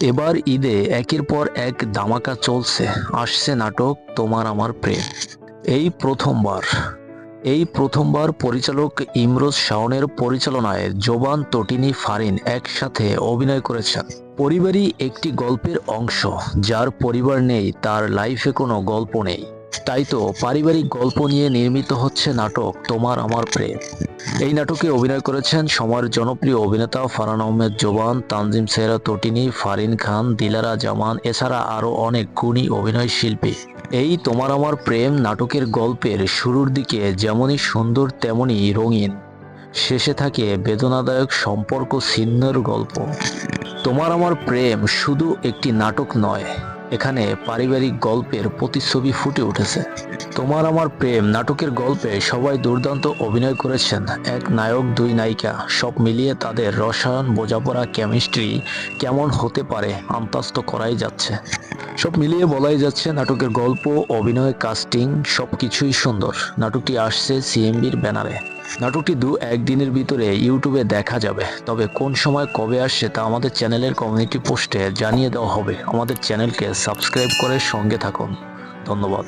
এবার ঈদে একের পর এক ধামাকা চলছে। আসছে নাটক তোমার আমার প্রেম। এই প্রথমবার এই প্রথমবার পরিচালক ইমরোজ শাওনের পরিচালনায় জোবান, তটিনী, ফারিন একসাথে অভিনয় করেছেন। পরিবারই একটি গল্পের অংশ। যার পরিবার নেই তার লাইফে কোনো গল্প নেই। তাই তো পারিবারিক গল্প নিয়ে নির্মিত হচ্ছে নাটক তোমার আমার প্রেম। এই নাটকে অভিনয় করেছেন সময়ের জনপ্রিয় অভিনেতা ফারহান আহমেদ জোবান, তানজিম সেহরা তটিনী, ফারিন খান, দিলারা জামান, এছাড়া আরও অনেক গুণী অভিনয় শিল্পী। এই তোমার আমার প্রেম নাটকের গল্পের শুরুর দিকে যেমনই সুন্দর তেমনই রঙিন। শেষে থাকে বেদনাদায়ক সম্পর্ক ছিন্নের গল্প। তোমার আমার প্রেম শুধু একটি নাটক নয়, এখানে পারিবারিক গল্পের প্রতিচ্ছবি ফুটে উঠেছে। তোমার আমার প্রেম নাটকের গল্পে সবাই দুর্দান্ত অভিনয় করেছেন। এক নায়ক, দুই নায়িকা, সব মিলিয়ে তাদের রসায়ন, বোঝাপড়া, কেমিস্ট্রি কেমন হতে পারে আন্দাজ তো করাই যাচ্ছে। সব মিলিয়ে বলাই যাচ্ছে নাটকের গল্প, অভিনয়, কাস্টিং সবকিছুই সুন্দর। নাটকটি আসছে সিএমবির ব্যানারে। নাটকটি 2-1 দিনের ভিতরে ইউটিউবে দেখা যাবে। তবে কোন সময় কবে আসছে তা আমাদের চ্যানেলের কমিউনিটি পোস্টে জানিয়ে দেওয়া হবে। আমাদের চ্যানেলকে সাবস্ক্রাইব করে সঙ্গে থাকুন। ধন্যবাদ।